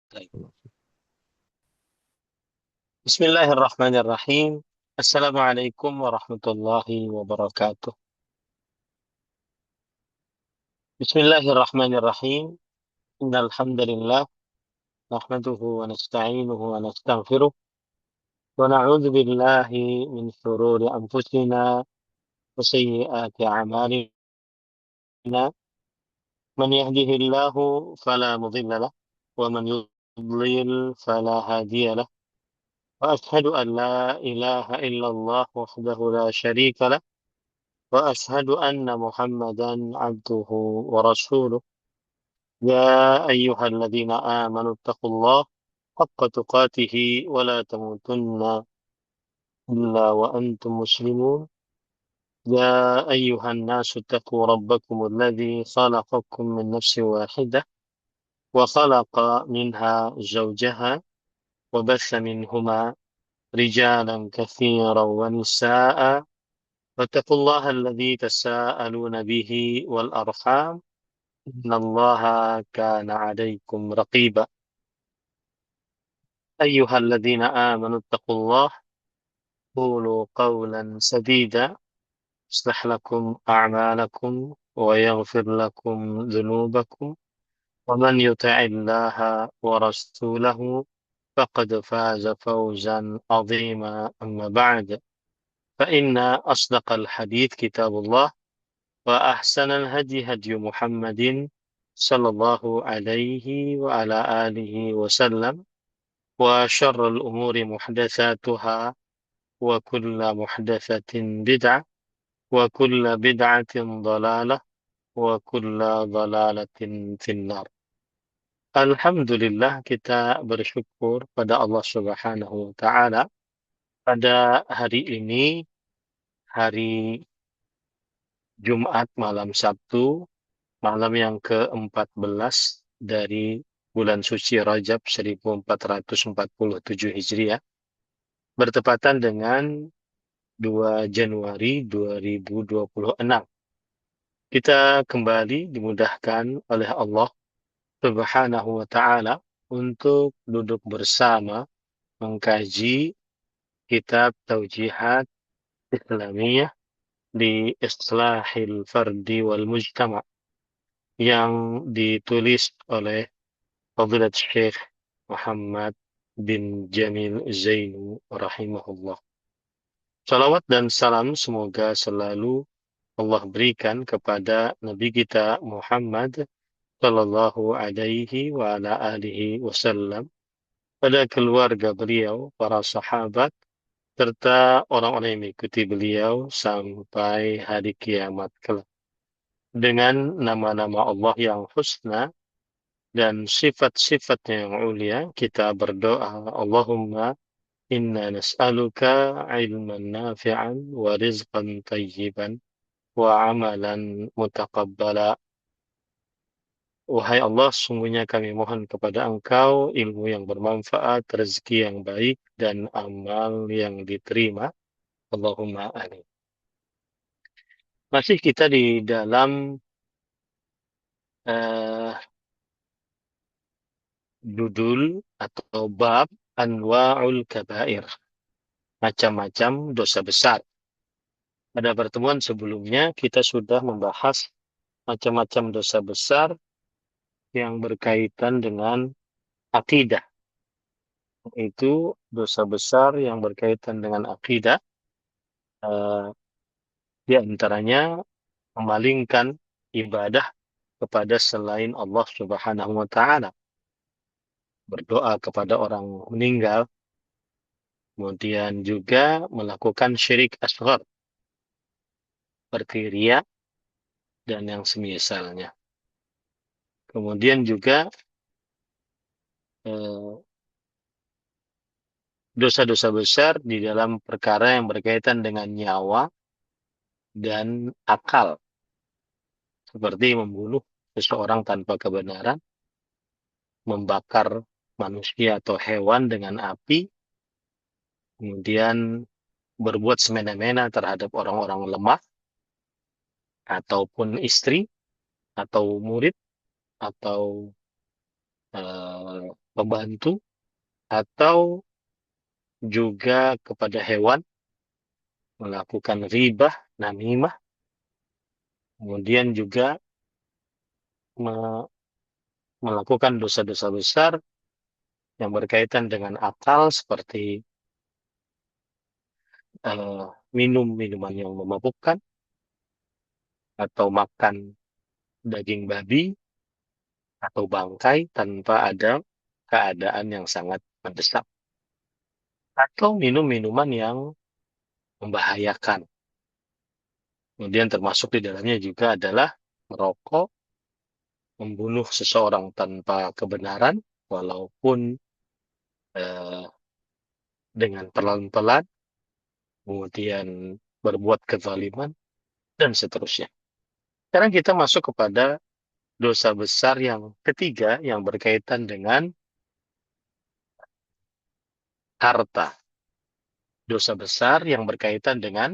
طيب. بسم الله الرحمن الرحيم. السلام عليكم ورحمة الله وبركاته. بسم الله الرحمن الرحيم. إن الحمد لله نحمده ونستعينه ونستغفره ونعوذ بالله من شرور أنفسنا وسيئات أعمالنا. من يهده الله فلا مضل له ومن يضلل فلا هادي له، وأشهد أن لا إله إلا الله وحده لا شريك له، وأشهد أن محمدا عبده ورسوله. يا أيها الذين آمنوا اتقوا الله حق تقاته ولا تموتن إلا وأنتم مسلمون. يا أيها الناس اتقوا ربكم الذي خلقكم من نفس واحدة وخلق منها زوجها وبث منهما رجالا كثيرا ونساء، واتقوا الله الذي تساءلون به والأرحام، إن الله كان عليكم رقيبا. أيها الذين آمنوا اتقوا الله، قولوا قولا سديدا يصلح لكم أعمالكم ويغفر لكم ذنوبكم، ومن يطع الله ورسوله فقد فاز فوزا عظيما. أما بعد، فإن أصدق الحديث كتاب الله، وأحسن الهدي هدي محمد صلى الله عليه وعلى آله وسلم، وشر الأمور محدثاتها، وكل محدثة بدعة، وكل بدعة ضلالة، وكل ضلالة في النار. Alhamdulillah, kita bersyukur pada Allah Subhanahu wa Ta'ala pada hari ini, hari Jumat malam Sabtu, malam yang ke-14 dari bulan suci Rajab 1447 Hijriah, bertepatan dengan 2 Januari 2026. Kita kembali dimudahkan oleh Allah Subhanahu wa Ta'ala untuk duduk bersama mengkaji kitab Taujihat Islamiyah di Islahil Fardi wal Mujtama yang ditulis oleh Fadilat Syekh Muhammad bin Jamil Zainu rahimahullah. Salawat dan salam semoga selalu Allah berikan kepada Nabi kita Muhammad sallallahu alaihi wa ala alihi wasallam, pada keluarga beliau, para sahabat, serta orang-orang yang mengikuti beliau sampai hari kiamat kelak. Dengan nama-nama Allah yang husna dan sifat-sifatnya yang mulia, kita berdoa, Allahumma inna nas'aluka ilman nafi'an wa rizqan tayyiban wa amalan mutaqabbala. Wahai Allah, sungguhnya kami mohon kepada Engkau ilmu yang bermanfaat, rezeki yang baik, dan amal yang diterima. Allahumma amin. Masih kita di dalam eh, judul atau bab Anwa'ul Kabair, macam-macam dosa besar. Pada pertemuan sebelumnya kita sudah membahas macam-macam dosa besar yang berkaitan dengan akidah. Itu dosa besar yang berkaitan dengan akidah, eh, di antaranya memalingkan ibadah kepada selain Allah Subhanahu wa Ta'ala, berdoa kepada orang meninggal, kemudian juga melakukan syirik asghar seperti riya dan yang semisalnya. Kemudian juga eh, dosa-dosa besar di dalam perkara yang berkaitan dengan nyawa dan akal, seperti membunuh seseorang tanpa kebenaran, membakar manusia atau hewan dengan api, kemudian berbuat semena-mena terhadap orang-orang lemah, ataupun istri, atau murid, atau pembantu, atau juga kepada hewan, melakukan ribah, namimah, kemudian juga me- melakukan dosa-dosa besar yang berkaitan dengan akal seperti eh, minum minuman yang memabukkan atau makan daging babi atau bangkai tanpa ada keadaan yang sangat mendesak, atau minum minuman yang membahayakan. Kemudian termasuk di dalamnya juga adalah merokok, membunuh seseorang tanpa kebenaran, walaupun eh, dengan pelan-pelan, kemudian berbuat kezaliman, dan seterusnya. Sekarang kita masuk kepada dosa besar yang ketiga yang berkaitan dengan harta. Dosa besar yang berkaitan dengan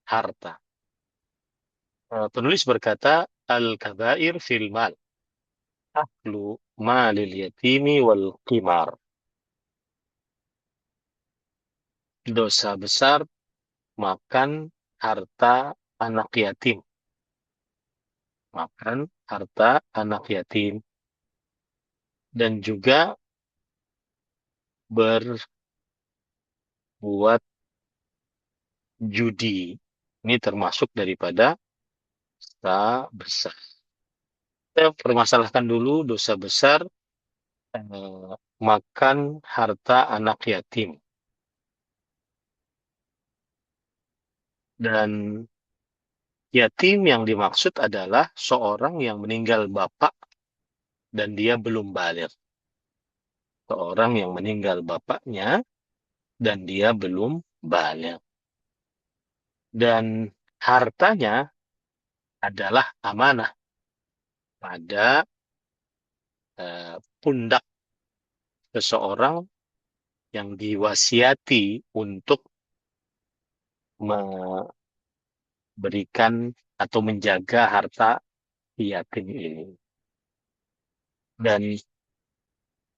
harta. Penulis berkata, Al-kabair fil mal, aklu malil yatimi wal qimar. Dosa besar makan harta anak yatim. Makan harta anak yatim. Dan juga berbuat judi. Ini termasuk daripada dosa besar. Kita permasalahkan dulu dosa besar makan harta anak yatim. Dan yatim yang dimaksud adalah seorang yang meninggal bapak dan dia belum balik. Seorang yang meninggal bapaknya dan dia belum balik. Dan hartanya adalah amanah pada pundak seseorang yang diwasiati untuk memberikan atau menjaga harta yatim ini. Dan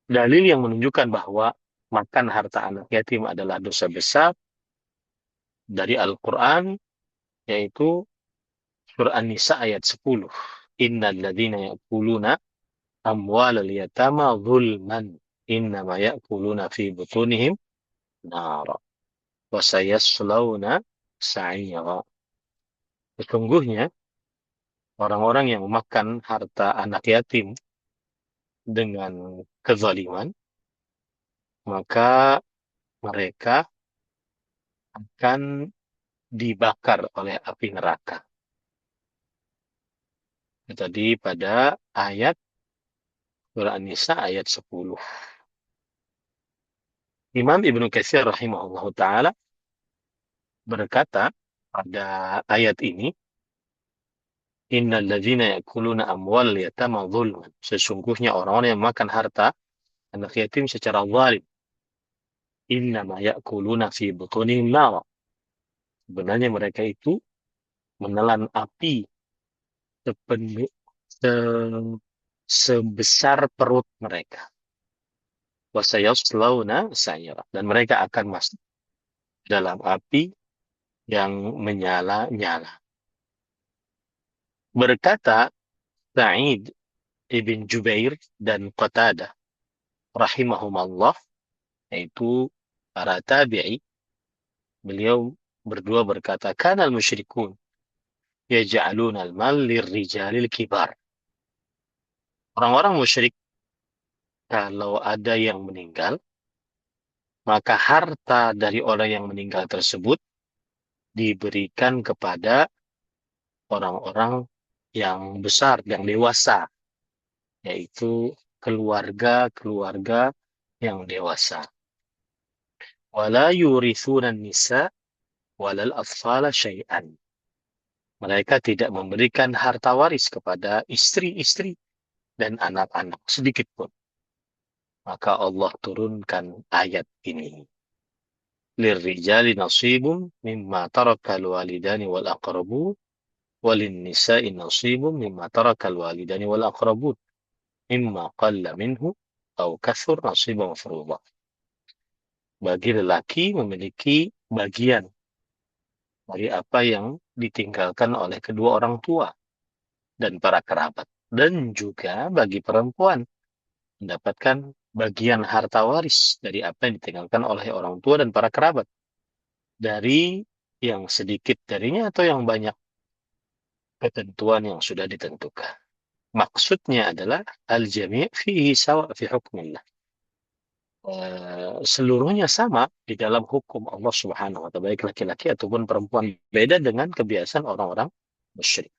dalil yang menunjukkan bahwa makan harta anak yatim adalah dosa besar dari Al-Quran, yaitu surah An-Nisa ayat 10. Innal ladzina ya'kuluna amwalal yatama zulman innama ya'kuluna fi butunihim nara wa sayaslawna sa'ira. Sesungguhnya orang-orang yang memakan harta anak yatim dengan kezaliman, maka mereka akan dibakar oleh api neraka. Tadi pada ayat surah An-Nisa ayat 10. Imam Ibnu Katsir rahimahullah ta'ala berkata pada ayat ini, Innal ladzina ya'kuluna amwal yatama zulman. Sesungguhnya orang-orang yang makan harta anak yatim secara zalim. Innama ya'kuluna fi butunihim nara. Sebenarnya mereka itu menelan api sepenuh, se- sebesar perut mereka. Wasayaslawna sa'ira. Dan mereka akan masuk dalam api yang menyala-nyala. Berkata Sa'id ibn Jubair dan Qatadah rahimahumallah, yaitu para tabi'i, beliau berdua berkata, kanal musyrikun yaj'aluna al-mal lirrijalil kibar. Orang-orang musyrik kalau ada yang meninggal, maka harta dari orang yang meninggal tersebut diberikan kepada orang-orang yang besar, yang dewasa, yaitu keluarga-keluarga yang dewasa. Wala yurithuna nisa walal atfala syai'an. Mereka tidak memberikan harta waris kepada istri-istri dan anak-anak sedikit pun. Maka Allah turunkan ayat ini. Lirrijali nasibum mimma tarakal walidani wal aqrabun walin nisa'i nasibum mimma tarakal walidani wal aqrabun mimma qalla minhu atau kasur nasiban mafruḍa. Bagi lelaki memiliki bagian dari apa yang ditinggalkan oleh kedua orang tua dan para kerabat. Dan juga bagi perempuan mendapatkan bagian harta waris dari apa yang ditinggalkan oleh orang tua dan para kerabat. Dari yang sedikit darinya atau yang banyak, ketentuan yang sudah ditentukan. Maksudnya adalah al-jami' fihi sawa fi hukmillah. Seluruhnya sama di dalam hukum Allah Subhanahu wa taala, baik laki-laki ataupun perempuan. Beda dengan kebiasaan orang-orang musyrik.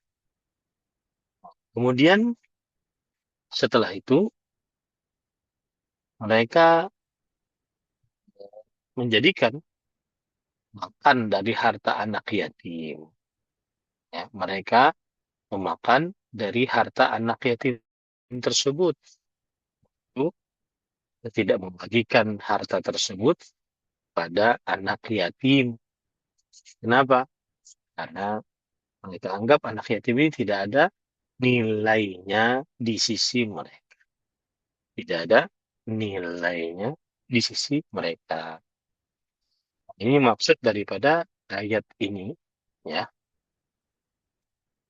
Kemudian setelah itu mereka menjadikan makan dari harta anak yatim. Ya, mereka memakan dari harta anak yatim tersebut. Itu tidak membagikan harta tersebut pada anak yatim. Kenapa? Karena mereka anggap anak yatim ini tidak ada nilainya di sisi mereka. Tidak ada nilainya di sisi mereka. Ini maksud daripada ayat ini, ya.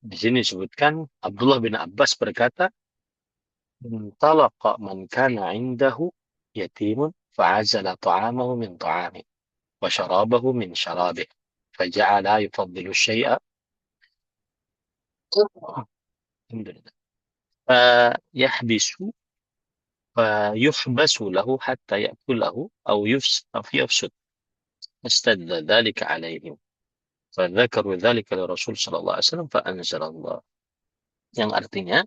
Di sini disebutkan Abdullah bin Abbas berkata, "Intalaqa man kana 'indahu yatimun fa'azala ta'amahu min ta'amihi wa syarabahu min syarabihi faja'ala yufaddilu syai'a." Alhamdulillah. Yahbisu فيحبس له حتى يأكله أو يفسد فاشتد ذلك عليهم فذكروا ذلك للرسول صلى الله عليه وسلم فأنزل الله, yang artinya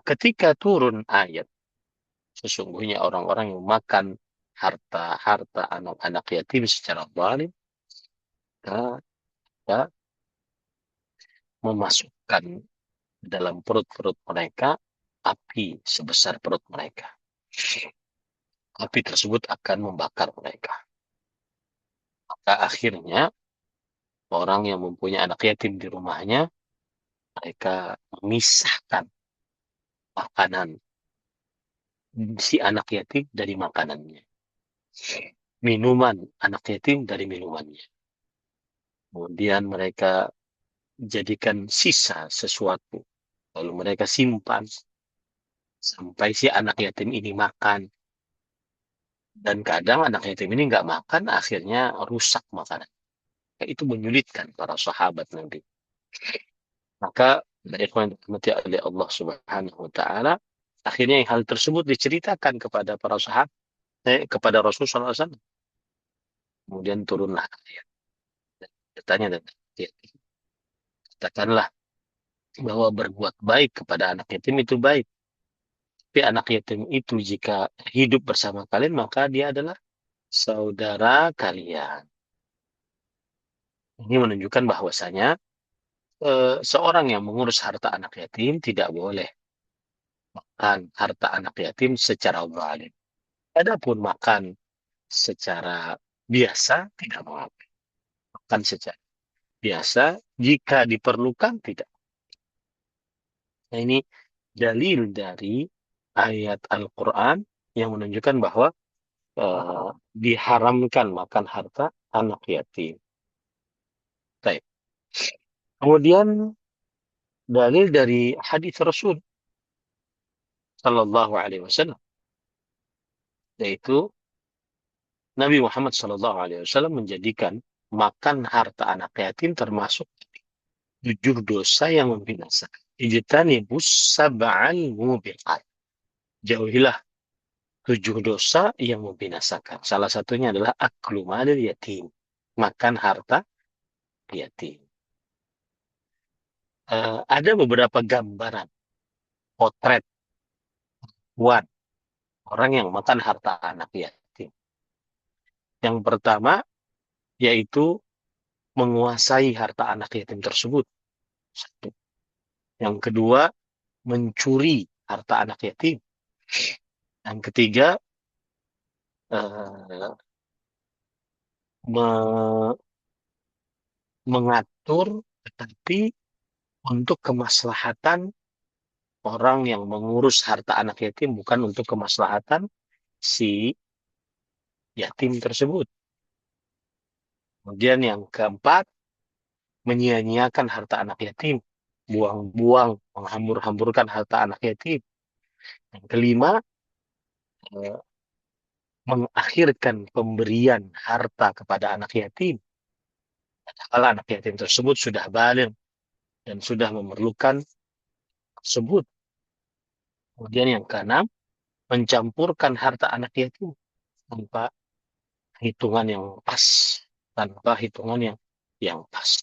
ketika turun ayat sesungguhnya orang-orang yang makan harta-harta anak-anak yatim secara zalim, kita memasukkan dalam perut-perut mereka api sebesar perut mereka. Api tersebut akan membakar mereka. Maka akhirnya orang yang mempunyai anak yatim di rumahnya, mereka memisahkan makanan si anak yatim dari makanannya. Minuman anak yatim dari minumannya. Kemudian mereka jadikan sisa sesuatu. Lalu mereka simpan sampai si anak yatim ini makan. Dan kadang anak yatim ini nggak makan, akhirnya rusak makanan. Itu menyulitkan para sahabat nanti. Maka dari ikhwan yang oleh Allah Subhanahu wa taala, akhirnya hal tersebut diceritakan kepada para sahabat, kepada Rasul sallallahu alaihi wasallam. Kemudian turunlah ayat. Bertanya dan katakanlah bahwa berbuat baik kepada anak yatim itu baik. Tapi anak yatim itu jika hidup bersama kalian, maka dia adalah saudara kalian. Ini menunjukkan bahwasanya seorang yang mengurus harta anak yatim tidak boleh makan harta anak yatim secara zalim. Adapun makan secara biasa tidak mengapa. Makan secara biasa jika diperlukan tidak. Nah, ini dalil dari ayat Al-Quran yang menunjukkan bahwa eh, diharamkan makan harta anak yatim. Baik. Kemudian dalil dari hadis Rasul Sallallahu Alaihi Wasallam, yaitu Nabi Muhammad Sallallahu Alaihi Wasallam menjadikan makan harta anak yatim termasuk 7 dosa yang membinasakan. Ijtanibus sab'al mubiqat. Jauhilah 7 dosa yang membinasakan. Salah satunya adalah aklu malil yatim. Makan harta yatim. Ada beberapa gambaran, potret, buat orang yang makan harta anak yatim. Yang pertama, yaitu menguasai harta anak yatim tersebut. Satu. Yang kedua, mencuri harta anak yatim. Yang ketiga, eh, me- mengatur tetapi untuk kemaslahatan orang yang mengurus harta anak yatim bukan untuk kemaslahatan si yatim tersebut. Kemudian yang keempat, menyia-nyiakan harta anak yatim, buang-buang, menghambur-hamburkan harta anak yatim. Yang kelima, eh, mengakhirkan pemberian harta kepada anak yatim. Kalau anak yatim tersebut sudah balik dan sudah memerlukan tersebut. Kemudian yang keenam, mencampurkan harta anak yatim tanpa hitungan yang pas, tanpa hitungan yang pas.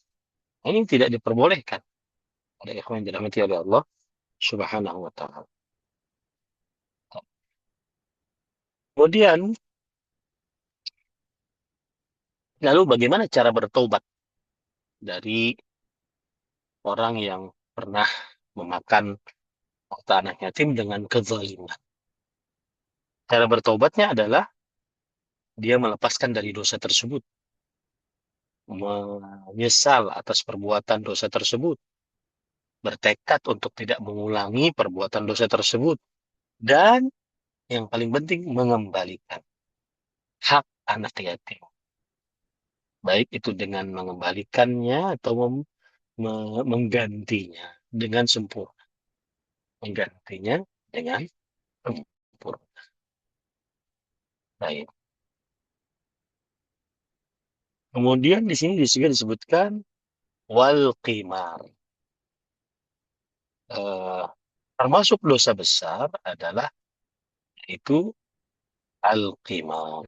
Ini tidak diperbolehkan. Ada ikhwan yang dirahmati oleh Allah Subhanahu wa taala. Kemudian, lalu bagaimana cara bertobat dari orang yang pernah memakan harta anak yatim dengan kezaliman? Cara bertobatnya adalah dia melepaskan dari dosa tersebut, menyesal atas perbuatan dosa tersebut, bertekad untuk tidak mengulangi perbuatan dosa tersebut, dan yang paling penting mengembalikan hak anak yatim. Baik itu dengan mengembalikannya atau menggantinya dengan sempurna. Menggantinya dengan sempurna. Baik. Kemudian di sini juga disebutkan wal qimar. Eh, termasuk dosa besar adalah itu al qimar.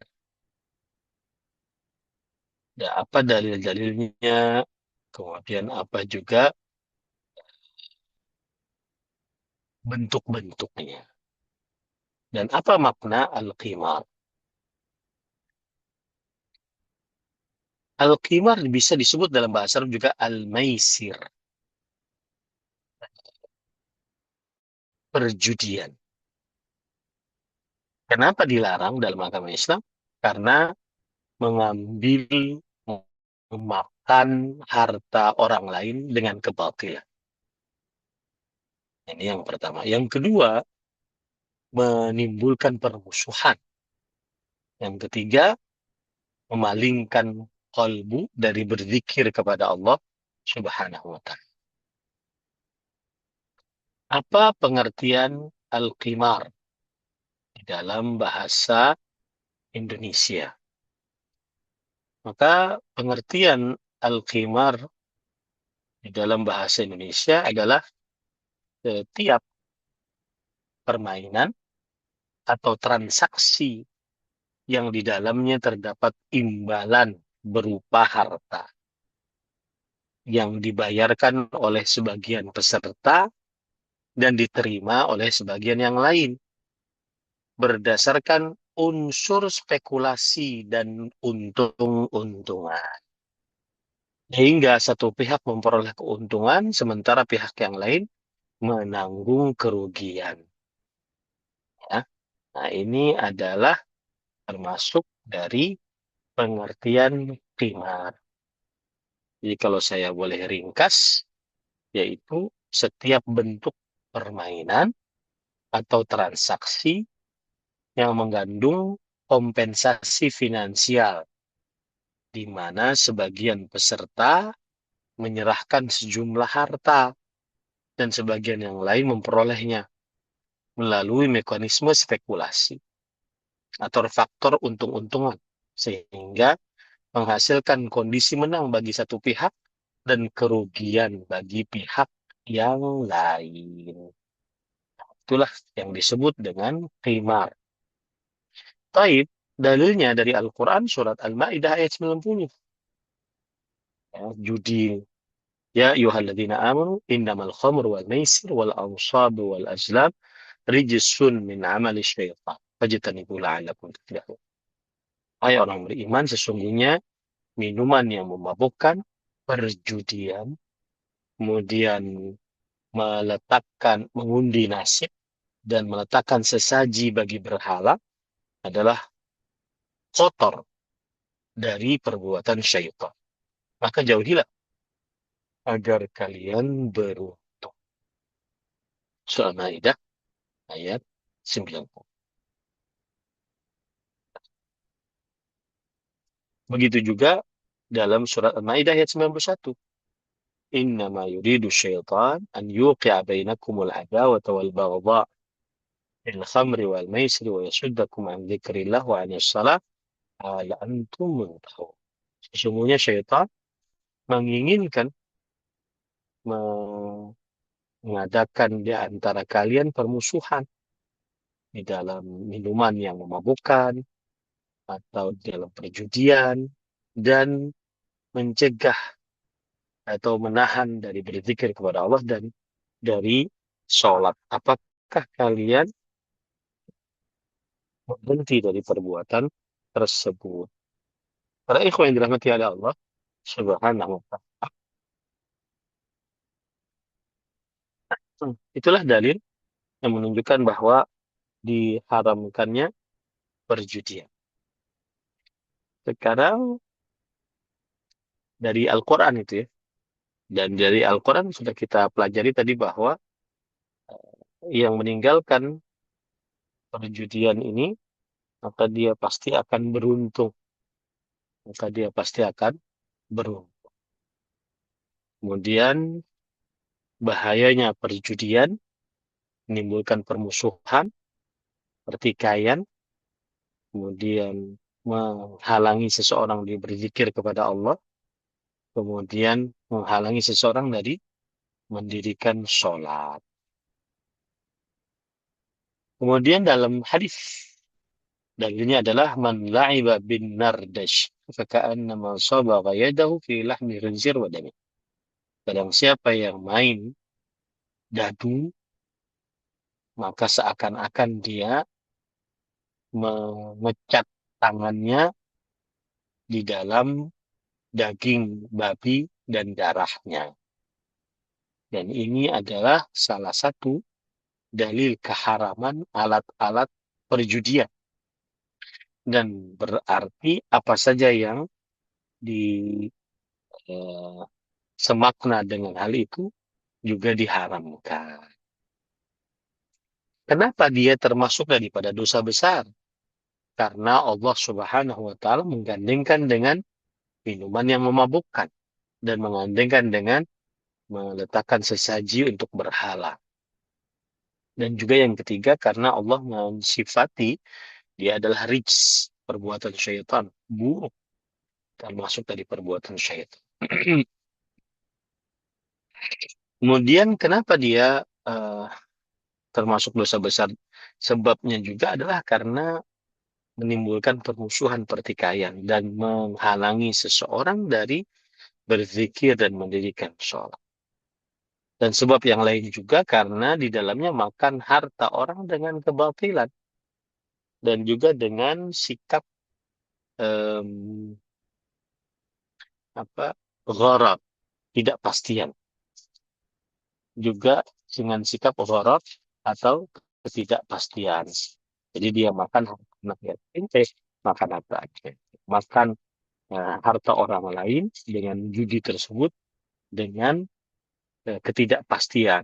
Dan apa dalil-dalilnya? Kemudian apa juga bentuk-bentuknya? Dan apa makna al qimar? Al qimar bisa disebut dalam bahasa Arab juga al-maisir, perjudian. Kenapa dilarang dalam agama Islam? Karena mengambil, memakan harta orang lain dengan kebatilan. Ini yang pertama. Yang kedua, menimbulkan permusuhan. Yang ketiga, memalingkan kalbu dari berzikir kepada Allah Subhanahu wa taala. Apa pengertian al-qimar di dalam bahasa Indonesia? Maka pengertian al-qimar di dalam bahasa Indonesia adalah setiap permainan atau transaksi yang di dalamnya terdapat imbalan berupa harta yang dibayarkan oleh sebagian peserta dan diterima oleh sebagian yang lain berdasarkan unsur spekulasi dan untung-untungan. Sehingga satu pihak memperoleh keuntungan, sementara pihak yang lain menanggung kerugian. Ya. Nah, ini adalah termasuk dari pengertian qimar. Jadi kalau saya boleh ringkas, yaitu setiap bentuk permainan atau transaksi yang mengandung kompensasi finansial, di mana sebagian peserta menyerahkan sejumlah harta dan sebagian yang lain memperolehnya melalui mekanisme spekulasi atau faktor untung-untungan, sehingga menghasilkan kondisi menang bagi satu pihak dan kerugian bagi pihak yang lain. Itulah yang disebut dengan qimar. Taib, dalilnya dari Al-Quran surat Al-Ma'idah ayat 90. Ya, judi. Ya ayyuhalladzina amanu innamal khamru wal maisir wal ansabu wal azlam rijsun min amali syaitan. Fajtanibu la'allakum tuflihun. Hai orang beriman, sesungguhnya minuman yang memabukkan, perjudian, kemudian mengundi nasib, dan meletakkan sesaji bagi berhala adalah kotor dari perbuatan syaitan. Maka jauhilah agar kalian beruntung. Surah Al-Maidah ayat 90. Begitu juga dalam surat Al-Maidah ayat 91. Innama yuridu syaitan an yuqi'a bainakumul adawata wal baghdha fil khamri wal maisri wa yasuddakum an dzikrillah wa anis salah hal antum muntahun. Sesungguhnya syaitan menginginkan mengadakan di antara kalian permusuhan di dalam minuman yang memabukkan atau dalam perjudian dan mencegah atau menahan dari berzikir kepada Allah dan dari sholat. Apakah kalian berhenti dari perbuatan tersebut? Para ikhwan yang dirahmati oleh Allah Subhanahu wa ta'ala. Itulah dalil yang menunjukkan bahwa diharamkannya perjudian. Sekarang dari Al-Quran itu ya. Dan dari Al-Quran sudah kita pelajari tadi bahwa yang meninggalkan perjudian ini, maka dia pasti akan beruntung. Maka dia pasti akan beruntung. Kemudian bahayanya perjudian menimbulkan permusuhan, pertikaian, kemudian menghalangi seseorang dari berzikir kepada Allah, kemudian menghalangi seseorang dari mendirikan sholat. Kemudian dalam hadis dalilnya adalah man la'iba bin nardash faka'annama sabagha yadahu fi lahmi khinzir wa dami. Barang siapa yang main dadu maka seakan-akan dia mengecat tangannya di dalam daging babi dan darahnya. Dan ini adalah salah satu dalil keharaman alat-alat perjudian. Dan berarti apa saja yang semakna dengan hal itu juga diharamkan. Kenapa dia termasuk daripada dosa besar? Karena Allah Subhanahu wa taala menggandengkan dengan minuman yang memabukkan dan menggandengkan dengan meletakkan sesaji untuk berhala. Dan juga yang ketiga karena Allah mensifati dia adalah rijs, perbuatan syaitan, buruk, termasuk dari perbuatan syaitan. Kemudian kenapa dia termasuk dosa besar? Sebabnya juga adalah karena menimbulkan permusuhan pertikaian dan menghalangi seseorang dari berzikir dan mendirikan sholat. Dan sebab yang lain juga karena di dalamnya makan harta orang dengan kebatilan dan juga dengan sikap em, gharar, tidak pastian. Juga dengan sikap gharar atau ketidakpastian. Jadi dia makan anak yatim, makan harta yatim. Makan harta orang lain dengan judi tersebut dengan ketidakpastian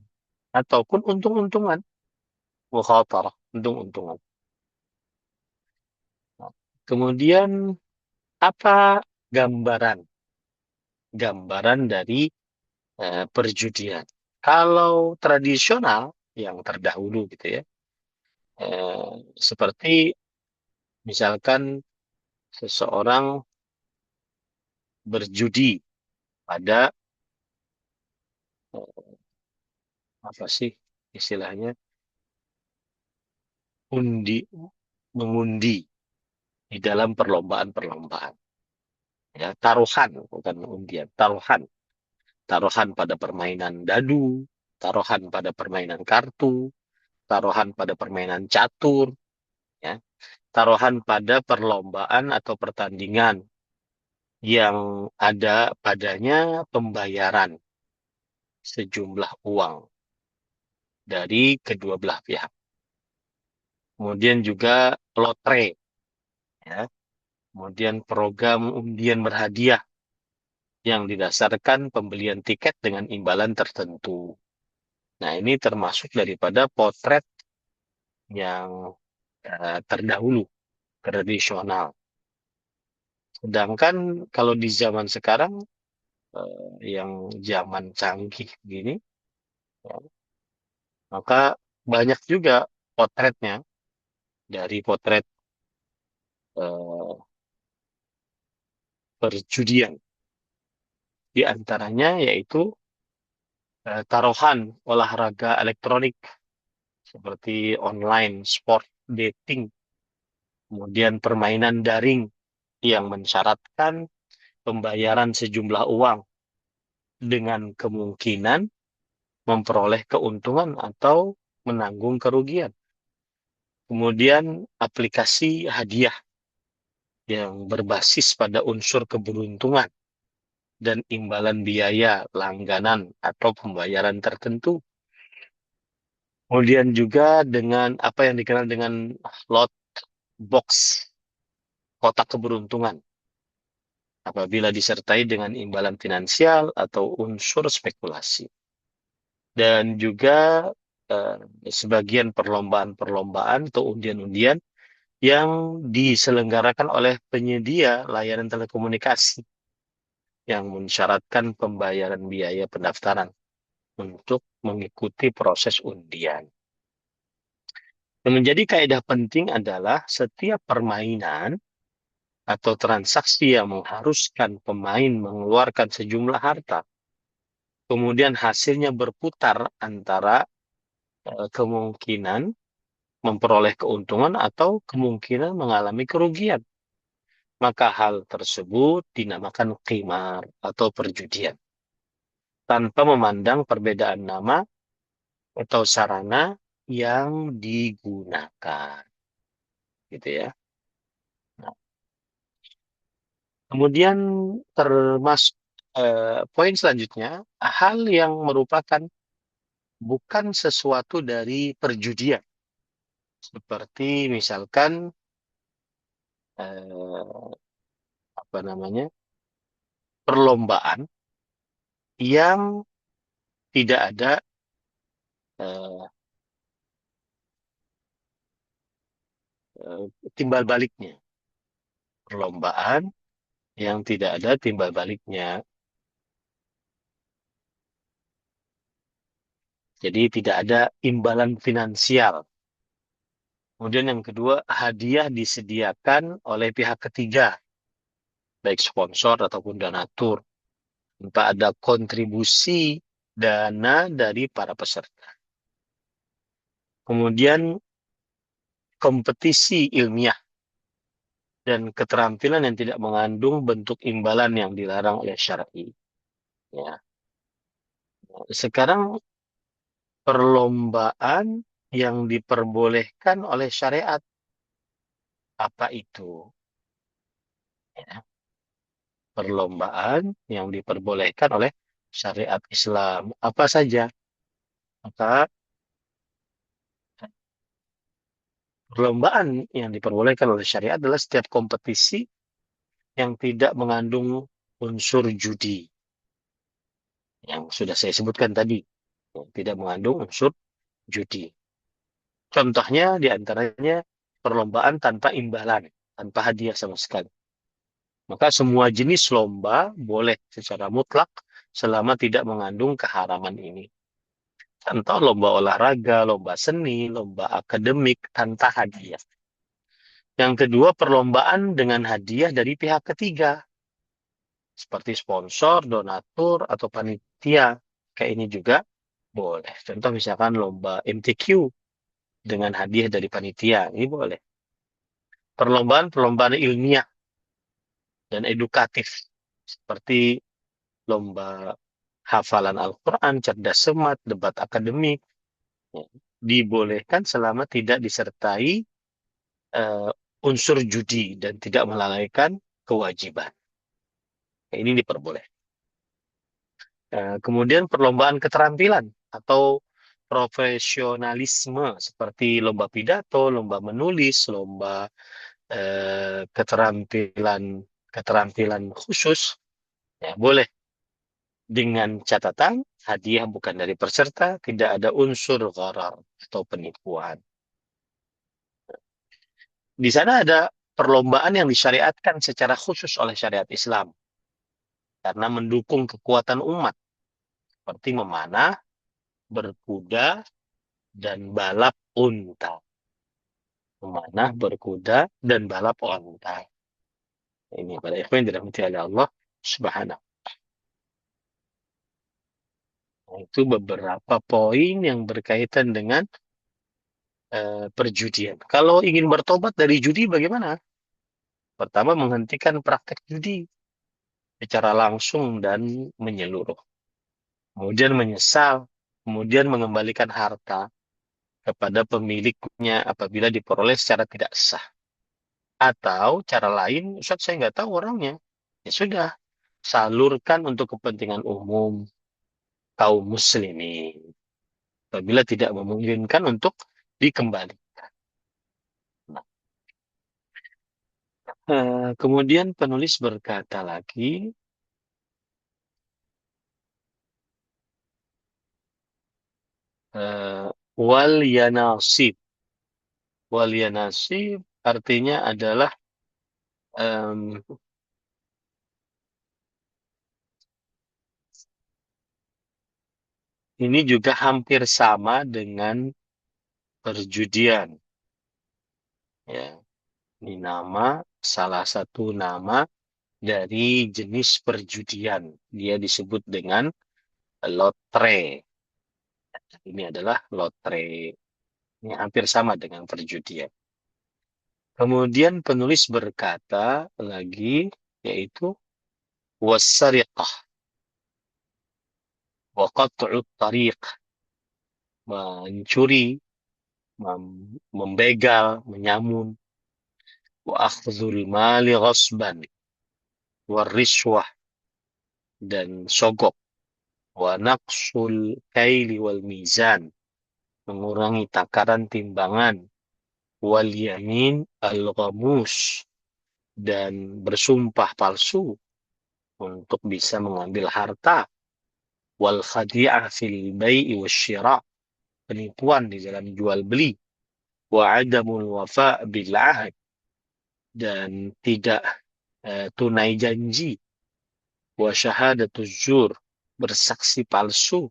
ataupun untung-untungan, mukhatarah, untung-untungan. Nah, kemudian apa gambaran dari perjudian? Kalau tradisional yang terdahulu gitu ya, seperti misalkan seseorang berjudi pada apa sih istilahnya undi mengundi di dalam perlombaan-perlombaan ya taruhan bukan undian taruhan pada permainan dadu, taruhan pada permainan kartu, taruhan pada permainan catur, ya, taruhan pada perlombaan atau pertandingan yang ada padanya pembayaran sejumlah uang dari kedua belah pihak. Kemudian juga lotre, ya. Kemudian program undian berhadiah yang didasarkan pembelian tiket dengan imbalan tertentu. Nah, ini termasuk daripada potret yang terdahulu, tradisional. Sedangkan kalau di zaman sekarang, yang zaman canggih gini, ya, maka banyak juga potretnya dari potret eh, perjudian. Di antaranya yaitu taruhan olahraga elektronik seperti online sport dating, kemudian permainan daring yang mensyaratkan pembayaran sejumlah uang dengan kemungkinan memperoleh keuntungan atau menanggung kerugian. Kemudian aplikasi hadiah yang berbasis pada unsur keberuntungan dan imbalan biaya langganan atau pembayaran tertentu. Kemudian juga dengan apa yang dikenal dengan lot box, kotak keberuntungan, apabila disertai dengan imbalan finansial atau unsur spekulasi. Dan juga eh, sebagian perlombaan-perlombaan atau undian-undian yang diselenggarakan oleh penyedia layanan telekomunikasi yang mensyaratkan pembayaran biaya pendaftaran untuk mengikuti proses undian. Yang menjadi kaidah penting adalah setiap permainan atau transaksi yang mengharuskan pemain mengeluarkan sejumlah harta, kemudian hasilnya berputar antara kemungkinan memperoleh keuntungan atau kemungkinan mengalami kerugian. Maka hal tersebut dinamakan qimar atau perjudian. Tanpa memandang perbedaan nama atau sarana yang digunakan. Gitu ya. Nah, kemudian termasuk poin selanjutnya, hal yang merupakan bukan sesuatu dari perjudian. Seperti misalkan apa namanya, perlombaan yang tidak ada eh, timbal baliknya. Perlombaan yang tidak ada timbal baliknya. Jadi tidak ada imbalan finansial. Kemudian yang kedua, hadiah disediakan oleh pihak ketiga, baik sponsor ataupun donatur, tanpa ada kontribusi dana dari para peserta. Kemudian kompetisi ilmiah dan keterampilan yang tidak mengandung bentuk imbalan yang dilarang oleh syar'i. Ya. Sekarang perlombaan yang diperbolehkan oleh syariat, apa itu? Ya. Perlombaan yang diperbolehkan oleh syariat Islam, apa saja? Maka perlombaan yang diperbolehkan oleh syariat adalah setiap kompetisi yang tidak mengandung unsur judi, yang sudah saya sebutkan tadi, yang tidak mengandung unsur judi. Contohnya diantaranya perlombaan tanpa imbalan, tanpa hadiah sama sekali. Maka semua jenis lomba boleh secara mutlak selama tidak mengandung keharaman ini. Contoh lomba olahraga, lomba seni, lomba akademik tanpa hadiah. Yang kedua, perlombaan dengan hadiah dari pihak ketiga, seperti sponsor, donatur, atau panitia. Kayak ini juga boleh. Contoh misalkan lomba MTQ dengan hadiah dari panitia, ini boleh. Perlombaan-perlombaan ilmiah dan edukatif, seperti lomba hafalan Al-Quran, cerdas cermat, debat akademik, ya, dibolehkan selama tidak disertai eh, unsur judi dan tidak melalaikan kewajiban. Ini diperbolehkan. Kemudian perlombaan keterampilan atau profesionalisme seperti lomba pidato, lomba menulis, lomba keterampilan keterampilan khusus, ya boleh dengan catatan hadiah bukan dari peserta, tidak ada unsur gharar atau penipuan. Di sana ada perlombaan yang disyariatkan secara khusus oleh syariat Islam karena mendukung kekuatan umat seperti memanah, berkuda, dan balap unta. Memanah, berkuda, dan balap unta. Ini pada ikhwan yang dirahmati oleh Allah Subhanahu. Nah, itu beberapa poin yang berkaitan dengan perjudian. Kalau ingin bertobat dari judi bagaimana? Pertama, menghentikan praktek judi secara langsung dan menyeluruh. Kemudian menyesal, kemudian mengembalikan harta kepada pemiliknya apabila diperoleh secara tidak sah. Atau cara lain, Ustaz saya nggak tahu orangnya. Ya sudah, salurkan untuk kepentingan umum kaum muslimin. Apabila tidak memungkinkan untuk dikembalikan. Nah, kemudian penulis berkata lagi, wal yanasib. Wal yanasib artinya adalah em, ini juga hampir sama dengan perjudian. Ya, ini salah satu nama dari jenis perjudian. Dia disebut dengan lotre. Ini adalah lotre. Ini hampir sama dengan perjudian. Kemudian penulis berkata lagi, yaitu wasariqah wa qat'ut tariq, mencuri, membegal, menyamun, wa akhdhul mali ghasban, wa riswah, dan sogok, wa naqsul kaili wal mizan, mengurangi takaran timbangan, wal yamin al ghamus, dan bersumpah palsu untuk bisa mengambil harta, wal khadi'ah fil bai'i wasyira', penipuan di dalam jual beli, wa adamul wafa bil ahd, dan tidak tunai janji, wa syahadatuz zur, bersaksi palsu,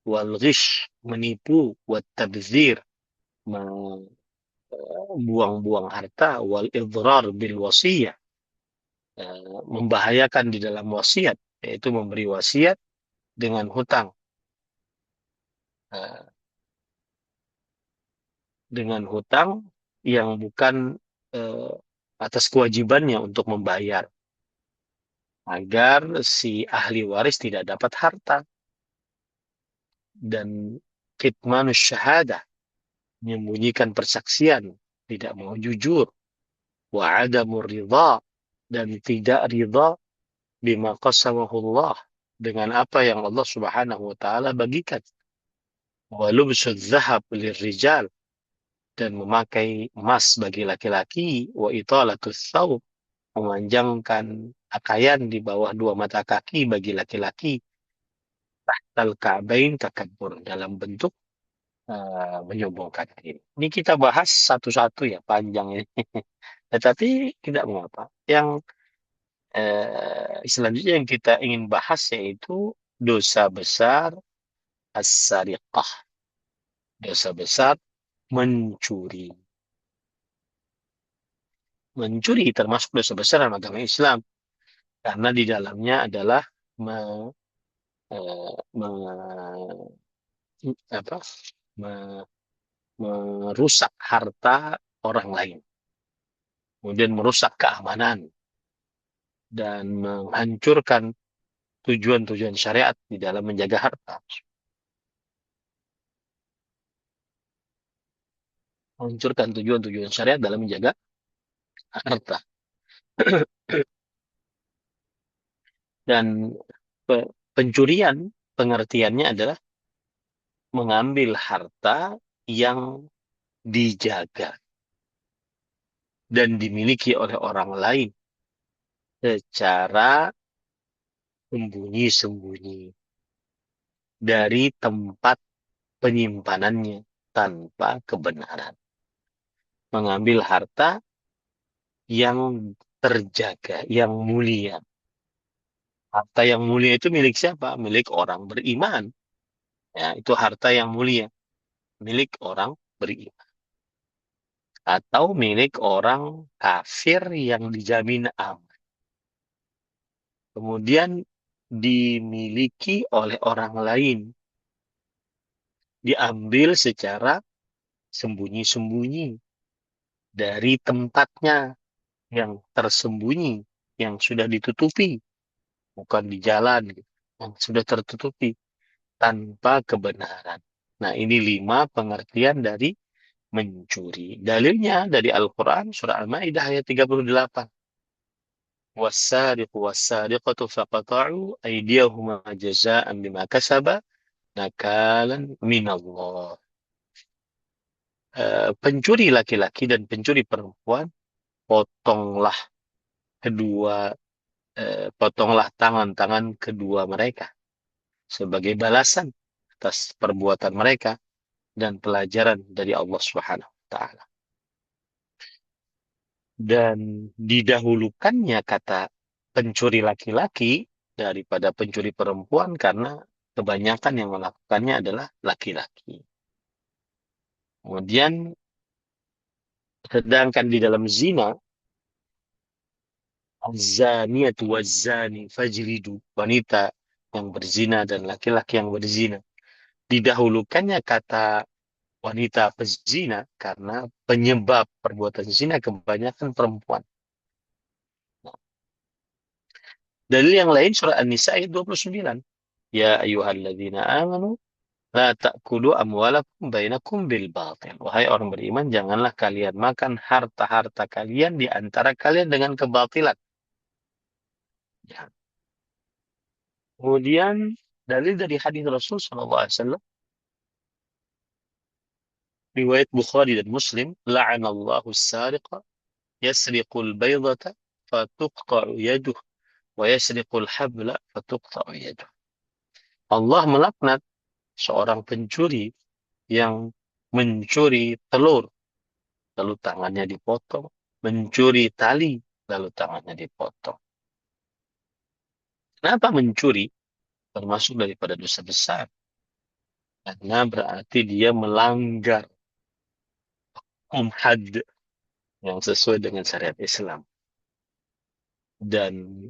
wal ghish, menipu, wa tabdzir, membuang-buang harta, wal idrar bil wasiyah, membahayakan di dalam wasiat, yaitu memberi wasiat dengan hutang, eh, dengan hutang yang bukan eh, atas kewajibannya untuk membayar, agar si ahli waris tidak dapat harta. Dan kitmanus syahadah, menyembunyikan persaksian, tidak mau jujur, wa adamur ridha, dan tidak ridha bima qasamahullah, dengan apa yang Allah Subhanahu wa taala bagikan, wa lubsuz zahab lirrijal, dan memakai emas bagi laki-laki, wa italatus thawb, memanjangkan pakaian di bawah dua mata kaki bagi laki-laki, tahtal ka'bain, takabur, dalam bentuk menyombongkan diri. Ini kita bahas satu-satu ya, panjang ini. Tetapi tidak mengapa. Yang selanjutnya yang kita ingin bahas yaitu dosa besar as-sariqah. Dosa besar mencuri. Mencuri termasuk dosa besar dalam agama Islam. Karena di dalamnya adalah me, me, apa, me- merusak harta orang lain. Kemudian merusak keamanan dan menghancurkan tujuan-tujuan syariat di dalam menjaga harta. Menghancurkan tujuan-tujuan syariat dalam menjaga harta. Dan pencurian pengertiannya adalah mengambil harta yang dijaga dan dimiliki oleh orang lain secara sembunyi-sembunyi dari tempat penyimpanannya tanpa kebenaran. Mengambil harta yang terjaga, yang mulia. Harta yang mulia itu milik siapa? Milik orang beriman. Ya, itu harta yang mulia, milik orang beriman. Atau milik orang kafir yang dijamin aman. Kemudian dimiliki oleh orang lain. Diambil secara sembunyi-sembunyi dari tempatnya yang tersembunyi, yang sudah ditutupi, bukan di jalan, gitu, yang sudah tertutupi tanpa kebenaran. Nah, ini 5 pengertian dari mencuri. Dalilnya dari Al-Quran, surah Al-Ma'idah ayat 38. وَالسَّارِقُ وَالسَّارِقَةُ فَقَطَعُوا أَيْدِيَهُمَا جَزَاءً بِمَا كَسَبَا نَكَالًا مِنَ اللَّهِ. Pencuri laki-laki dan pencuri perempuan, potonglah kedua potonglah tangan-tangan kedua mereka sebagai balasan atas perbuatan mereka dan pelajaran dari Allah Subhanahu wa taala. Dan didahulukannya kata pencuri laki-laki daripada pencuri perempuan karena kebanyakan yang melakukannya adalah laki-laki. Kemudian sedangkan di dalam zina, az-zaniyatu waz-zani fajlidu, wanita yang berzina dan laki-laki yang berzina. Didahulukannya kata wanita pezina karena penyebab perbuatan zina kebanyakan perempuan. Dalil yang lain surah An-Nisa ayat 29. Ya ayyuhalladzina amanu la ta'kulu amwalakum bainakum bil batil. Wahai orang beriman, janganlah kalian makan harta-harta kalian di antara kalian dengan kebatilan. Ya. Kemudian dalil dari hadis Rasul sallallahu alaihi wasallam riwayat Bukhari dan Muslim, la'anallahu as-sariqa yasriqul baydata fatuqta'u yaduh wa yasriqul habla fatuqta'u yaduh. Allah melaknat seorang pencuri yang mencuri telur lalu tangannya dipotong, mencuri tali lalu tangannya dipotong. Kenapa mencuri? Termasuk daripada dosa besar. Karena berarti dia melanggar had yang sesuai dengan syariat Islam. Dan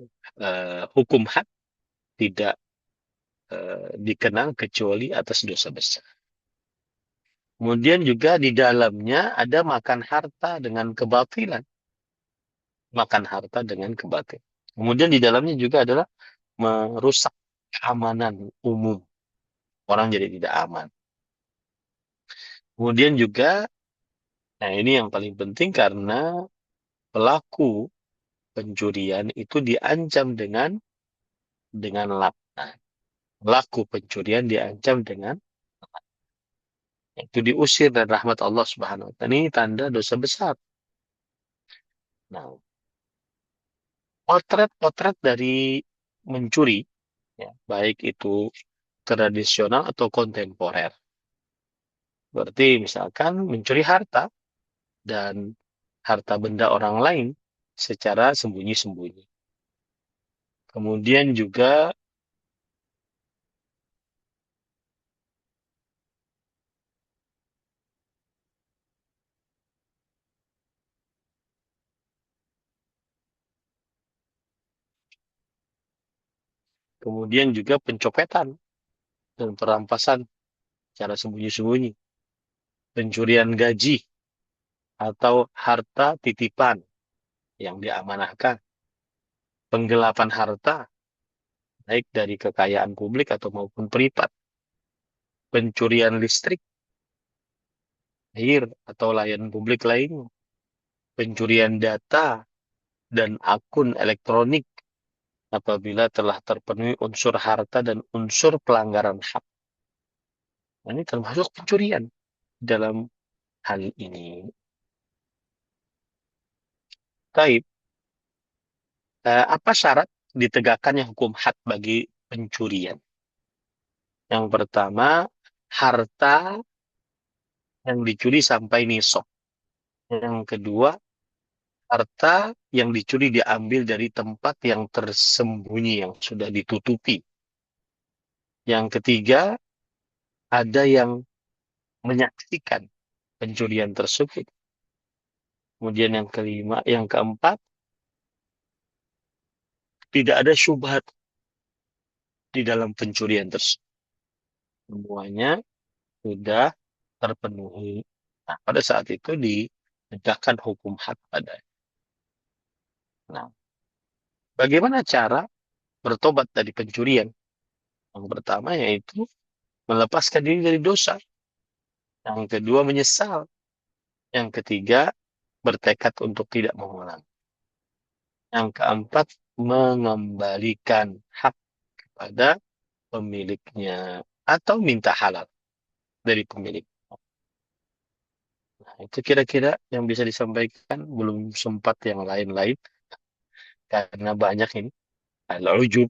hukum had tidak dikenal kecuali atas dosa besar. Kemudian juga di dalamnya ada makan harta dengan kebatilan. Makan harta dengan kebatilan. Kemudian di dalamnya juga adalah merusak keamanan umum. Orang jadi tidak aman. Kemudian juga, nah ini yang paling penting karena pelaku pencurian itu diancam dengan laknat. Pelaku pencurian diancam dengan itu diusir dari rahmat Allah Subhanahu wa taala. Ini tanda dosa besar. Nah, potret-potret dari mencuri, ya, baik itu tradisional atau kontemporer. Berarti misalkan mencuri harta dan harta benda orang lain secara sembunyi-sembunyi. Kemudian juga pencopetan dan perampasan secara sembunyi-sembunyi, pencurian gaji atau harta titipan yang diamanahkan, penggelapan harta baik dari kekayaan publik atau maupun privat, pencurian listrik, air atau layanan publik lainnya, pencurian data dan akun elektronik apabila telah terpenuhi unsur harta dan unsur pelanggaran hak. Nah, ini termasuk pencurian dalam hal ini. Taib, apa syarat ditegakkannya hukum had bagi pencurian. Yang pertama, harta yang dicuri sampai nisab. Yang kedua, harta yang dicuri diambil dari tempat yang tersembunyi, yang sudah ditutupi. Yang ketiga, ada yang menyaksikan pencurian tersebut. Kemudian yang kelima, yang keempat, tidak ada syubhat di dalam pencurian tersebut. Semuanya sudah terpenuhi. Nah, pada saat itu ditegakkan hukum had pada. Nah, bagaimana cara bertobat dari pencurian? Yang pertama yaitu melepaskan diri dari dosa. Yang kedua menyesal. Yang ketiga bertekad untuk tidak mengulang. Yang keempat mengembalikan hak kepada pemiliknya atau minta halal dari pemilik. Nah, itu kira-kira yang bisa disampaikan. Belum sempat yang lain-lain karena banyak ini. Al-ujub,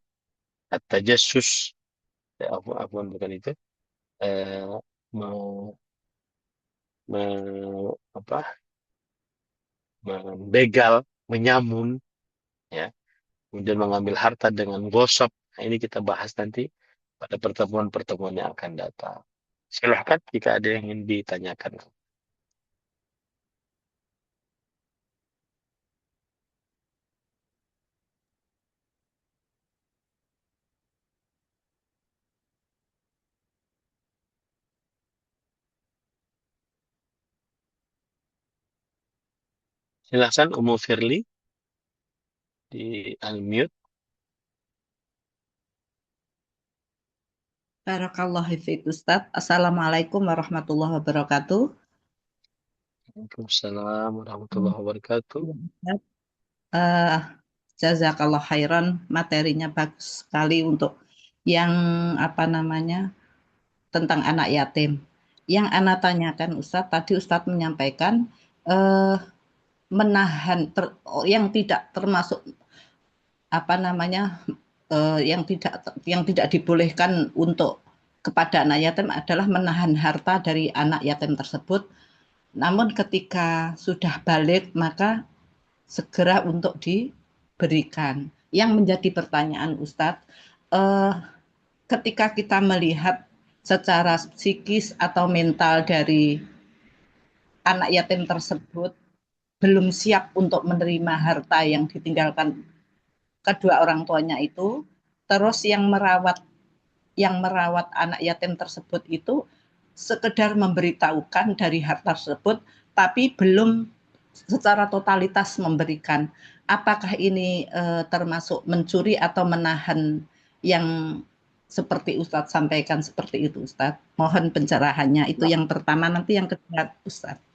at-tajassus, bukan itu. Eh, me- apa, membegal, menyamun, ya, kemudian mengambil harta dengan gosok. Nah, ini kita bahas nanti pada pertemuan-pertemuan yang akan datang. Silahkan jika ada yang ingin ditanyakan. Silahkan Umu Firly di unmute. Barakallahu fiik Ustaz. Assalamualaikum warahmatullahi wabarakatuh. Waalaikumsalam Hmm. warahmatullahi wabarakatuh. Ya, Ustaz. Eh, Jazakallah khairan, materinya bagus sekali untuk yang apa namanya tentang anak yatim. Yang anak tanyakan Ustaz, tadi Ustaz menyampaikan eh, menahan yang tidak termasuk apa namanya yang tidak dibolehkan untuk kepada anak yatim adalah menahan harta dari anak yatim tersebut. Namun ketika sudah balik maka segera untuk diberikan. Yang menjadi pertanyaan Ustadz, eh, ketika kita melihat secara psikis atau mental dari anak yatim tersebut belum siap untuk menerima harta yang ditinggalkan kedua orang tuanya itu, terus yang merawat anak yatim tersebut itu sekedar memberitahukan dari harta tersebut, tapi belum secara totalitas memberikan. Apakah ini termasuk mencuri atau menahan yang seperti Ustadz sampaikan seperti itu Ustadz? Mohon pencerahannya. Itu Nah, yang pertama, nanti yang kedua Ustadz.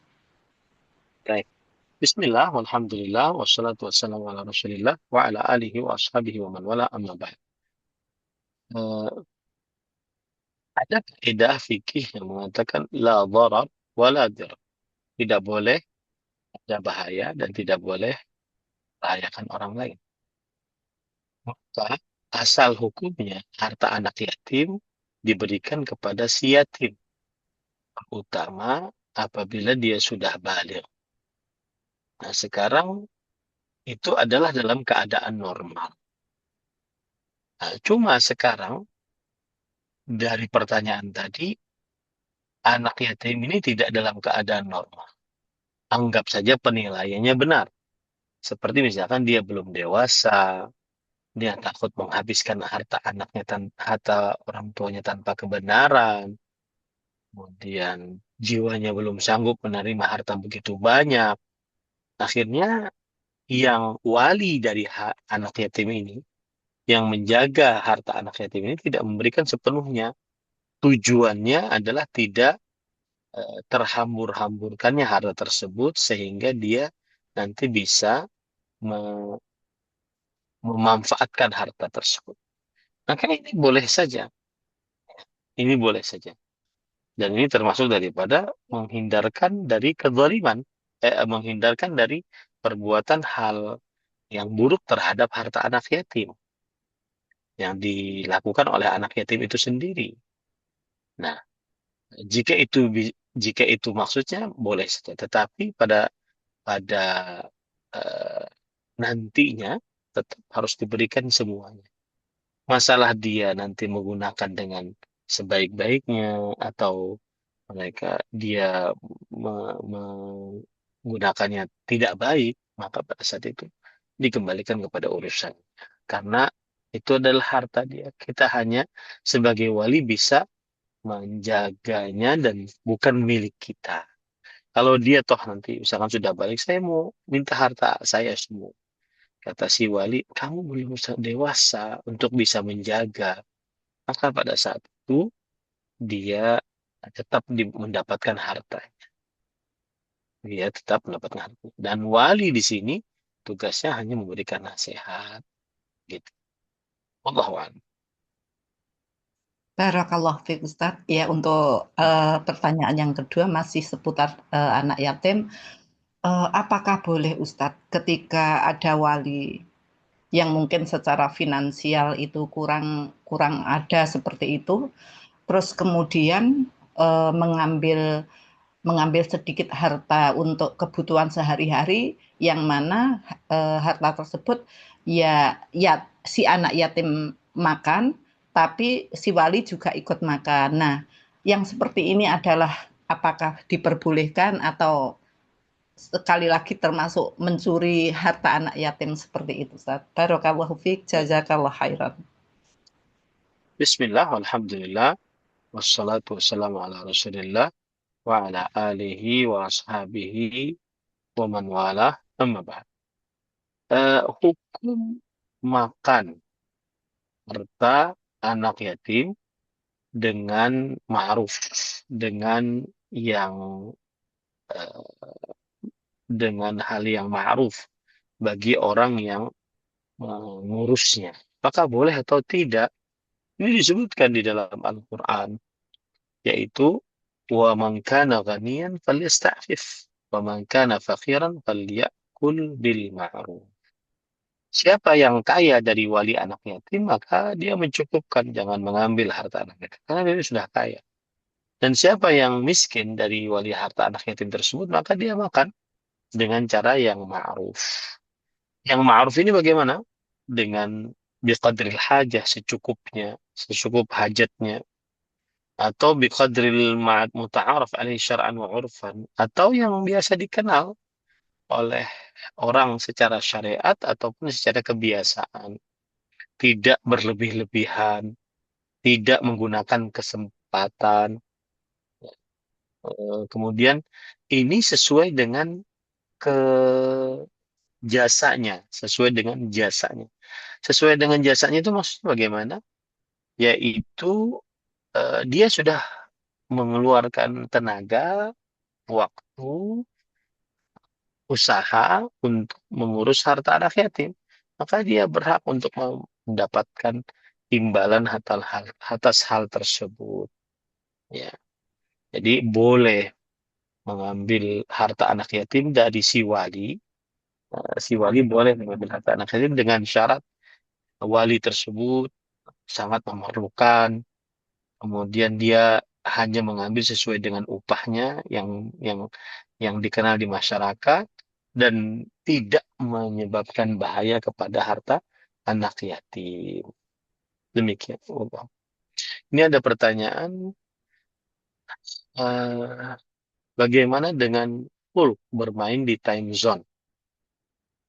baik. Bismillah, walhamdulillah, wassalatu wassalamu ala rasulillah, wa ala alihi wa ashabihi wa man wala amma ba'd. Eh, ada kaidah fikih yang mengatakan la dharar wa la dirar. Tidak boleh ada bahaya dan tidak boleh membahayakan orang lain. Maka asal hukumnya harta anak yatim diberikan kepada si yatim, terutama apabila dia sudah balik. Nah, sekarang itu adalah dalam keadaan normal. Nah, cuma sekarang dari pertanyaan tadi, anak yatim ini tidak dalam keadaan normal. Anggap saja penilaiannya benar. Seperti misalkan dia belum dewasa, dia takut menghabiskan harta anaknya, harta orang tuanya tanpa kebenaran, kemudian jiwanya belum sanggup menerima harta begitu banyak. Akhirnya yang wali dari anak yatim ini, yang menjaga harta anak yatim ini tidak memberikan sepenuhnya. Tujuannya adalah tidak terhambur-hamburkannya harta tersebut sehingga dia nanti bisa me- memanfaatkan harta tersebut. Maka ini boleh saja. Ini boleh saja. Dan ini termasuk daripada menghindarkan dari kezaliman. Menghindarkan dari perbuatan hal yang buruk terhadap harta anak yatim. yang dilakukan oleh anak yatim itu sendiri. Nah, jika itu jika itu maksudnya boleh saja, tetapi pada eh, nantinya tetap harus diberikan semuanya. Masalah dia nanti menggunakan dengan sebaik-baiknya atau dia menggunakannya tidak baik, maka pada saat itu dikembalikan kepada urusan. Karena itu adalah harta dia. Kita hanya sebagai wali bisa menjaganya dan bukan milik kita. Kalau dia toh nanti misalkan sudah balik, saya mau minta harta saya semua. Kata si wali, kamu belum dewasa untuk bisa menjaga. Maka pada saat itu dia tetap mendapatkan harta. Dia tetap mendapatkan harta. Dan wali di sini tugasnya hanya memberikan nasihat. Gitu. Wallahu a'lam. Barakallah fiik Ustadz. Ya, untuk pertanyaan yang kedua masih seputar anak yatim. Apakah boleh Ustadz ketika ada wali yang mungkin secara finansial itu kurang kurang ada seperti itu, terus kemudian mengambil mengambil sedikit harta untuk kebutuhan sehari-hari, yang mana harta tersebut ya ya si anak yatim makan, tapi si wali juga ikut makan. Nah, yang seperti ini adalah apakah diperbolehkan atau sekali lagi termasuk mencuri harta anak yatim seperti itu, Ustaz? Barakallahu fiik, jazakallah khairan. Bismillah, alhamdulillah, wassalatu wassalamu ala rasulillah, wa ala alihi wa ashabihi wa man walah, amma ba'd. Hukum makan harta anak yatim dengan ma'ruf, dengan yang eh, dengan hal yang ma'ruf bagi orang yang mengurusnya. Apakah boleh atau tidak? Ini disebutkan di dalam Al-Quran, yaitu wa man kana ghaniyan falyasta'fif wa man kana faqiran falyakul bil ma'ruf. Siapa yang kaya dari wali anak yatim, maka dia mencukupkan, jangan mengambil harta anak yatim, karena dia sudah kaya. Dan siapa yang miskin dari wali harta anak yatim tersebut, maka dia makan dengan cara yang ma'ruf. Yang ma'ruf ini bagaimana? Dengan biqadril hajah, secukupnya, secukup hajatnya. Atau biqadril muta'araf alaihi syar'an wa urfan. Atau yang biasa dikenal oleh orang secara syariat ataupun secara kebiasaan. Tidak berlebih-lebihan, tidak menggunakan kesempatan. Kemudian ini sesuai dengan ke jasanya, sesuai dengan jasanya. Sesuai dengan jasanya itu maksudnya bagaimana? Yaitu dia sudah mengeluarkan tenaga, waktu, usaha untuk mengurus harta anak yatim. Maka dia berhak untuk mendapatkan imbalan atas hal tersebut. Ya. Jadi boleh mengambil harta anak yatim dari si wali. Si wali boleh mengambil harta anak yatim dengan syarat wali tersebut sangat memerlukan. Kemudian dia hanya mengambil sesuai dengan upahnya yang dikenal di masyarakat dan tidak menyebabkan bahaya kepada harta anak yatim. Demikian. Allah. Ini ada pertanyaan, eh, bagaimana dengan full bermain di time zone,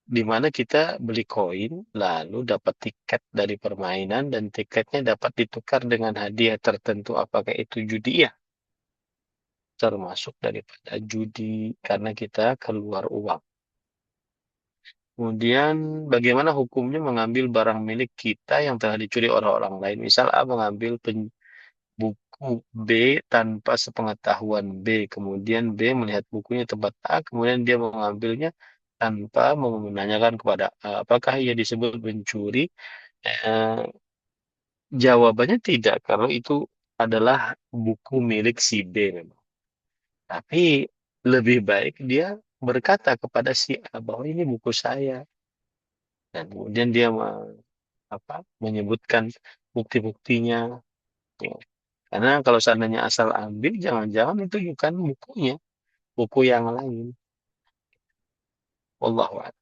di mana kita beli koin, lalu dapat tiket dari permainan dan tiketnya dapat ditukar dengan hadiah tertentu. Apakah itu judi? Ya, termasuk daripada judi karena kita keluar uang. Kemudian bagaimana hukumnya mengambil barang milik kita yang telah dicuri oleh orang lain? Misal A mengambil buku B tanpa sepengetahuan B. Kemudian B melihat bukunya di tempat A, kemudian dia mengambilnya tanpa menanyakan kepada A. Apakah ia disebut mencuri? Eh, Jawabannya tidak, karena itu adalah buku milik si B memang. Tapi lebih baik dia berkata kepada si A bahwa ini buku saya. Dan kemudian dia menyebutkan bukti-buktinya. Ya. Karena kalau seandainya asal ambil, jangan-jangan itu bukan bukunya, buku yang lain. Wallahu a'lam.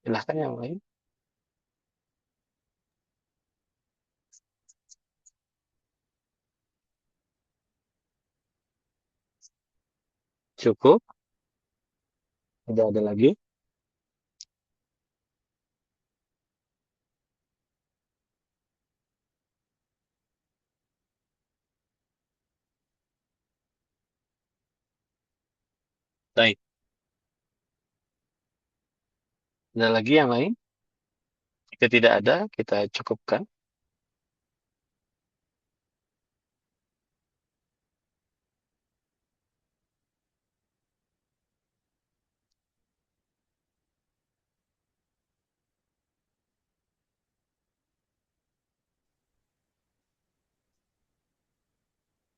Silahkan yang lain. Cukup? Tidak ada lagi? Baik. Ada lagi yang lain? Jika tidak ada, kita cukupkan.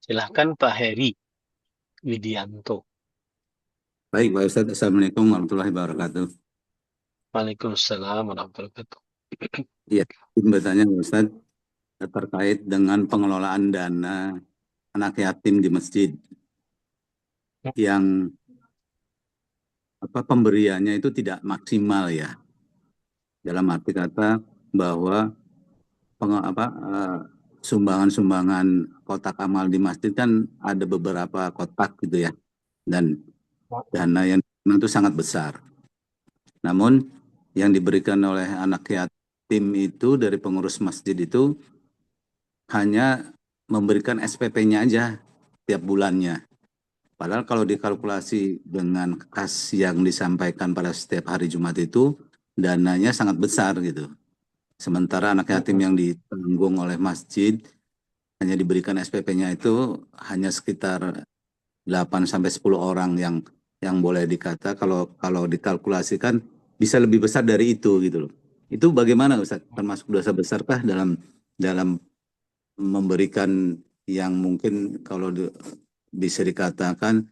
Silahkan Pak Heri Widianto. Baik, Pak Ustadz. Assalamualaikum warahmatullahi wabarakatuh. Waalaikumsalam warahmatullahi wabarakatuh. Iya, izin bertanya Pak Ustadz terkait dengan pengelolaan dana anak yatim di masjid yang pemberiannya itu tidak maksimal ya. Dalam arti kata bahwa sumbangan-sumbangan kotak amal di masjid kan ada beberapa kotak gitu ya. Dan dana yang itu sangat besar. Namun yang diberikan oleh anak yatim itu dari pengurus masjid itu hanya memberikan SPP-nya aja tiap bulannya. Padahal kalau dikalkulasi dengan kas yang disampaikan pada setiap hari Jumat itu, dananya sangat besar gitu. Sementara anak yatim yang ditanggung oleh masjid hanya diberikan SPP-nya itu hanya sekitar 8 sampai 10 orang yang boleh dikata kalau dikalkulasikan bisa lebih besar dari itu gitu loh. Itu bagaimana Ustaz? Termasuk dosa besarkah dalam memberikan yang mungkin kalau bisa dikatakan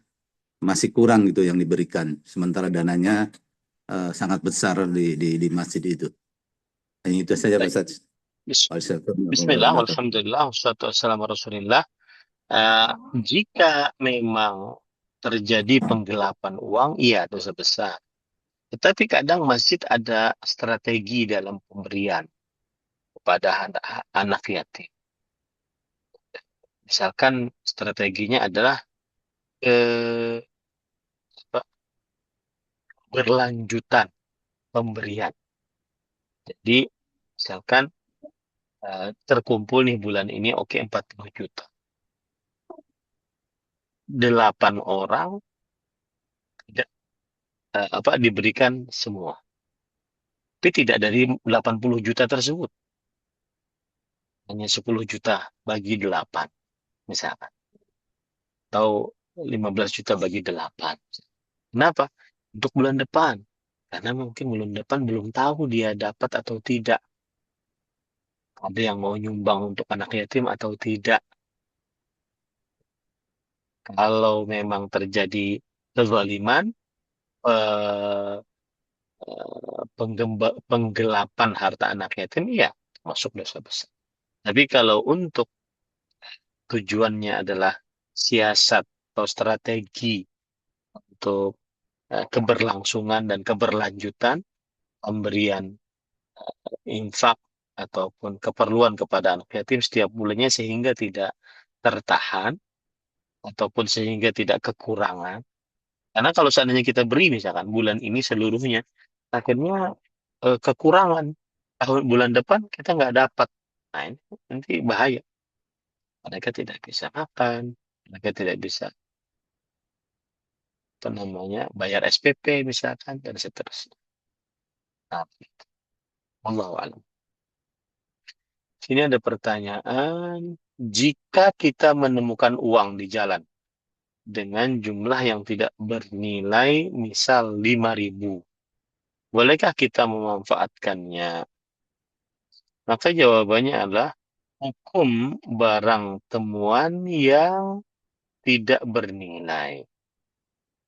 masih kurang gitu yang diberikan, sementara dananya sangat besar di masjid itu. Hanya itu saja Pak Baik. Ustaz. Bismillah, alhamdulillah, wassalatu wassalamu ala Rasulillah. Jika memang terjadi penggelapan uang, iya dosa besar. Tetapi kadang masjid ada strategi dalam pemberian kepada anak yatim. Misalkan strateginya adalah eh, berlanjutan pemberian. Jadi misalkan terkumpul nih bulan ini, oke, 40 juta. 8 orang tidak diberikan semua. Tapi tidak dari 80 juta tersebut. Hanya 10 juta bagi 8 misalkan. Atau 15 juta bagi 8. Kenapa? Untuk bulan depan. Karena mungkin bulan depan belum tahu dia dapat atau tidak. Ada yang mau nyumbang untuk anak yatim atau tidak. Kalau memang terjadi kezaliman, eh, penggelapan harta anak yatim, ya masuk dosa besar. Tapi kalau untuk tujuannya adalah siasat atau strategi untuk keberlangsungan dan keberlanjutan pemberian infak ataupun keperluan kepada anak yatim setiap bulannya sehingga tidak tertahan ataupun sehingga tidak kekurangan. Karena kalau seandainya kita beri misalkan bulan ini seluruhnya, akhirnya kekurangan. Bulan depan kita nggak dapat. Nah, ini nanti bahaya. Mereka tidak bisa makan, mereka tidak bisa bayar SPP misalkan dan seterusnya. Nah, wallahu a'lam. Sini ada pertanyaan, jika kita menemukan uang di jalan dengan jumlah yang tidak bernilai, misal 5.000, bolehkah kita memanfaatkannya? Maka jawabannya adalah hukum barang temuan yang tidak bernilai.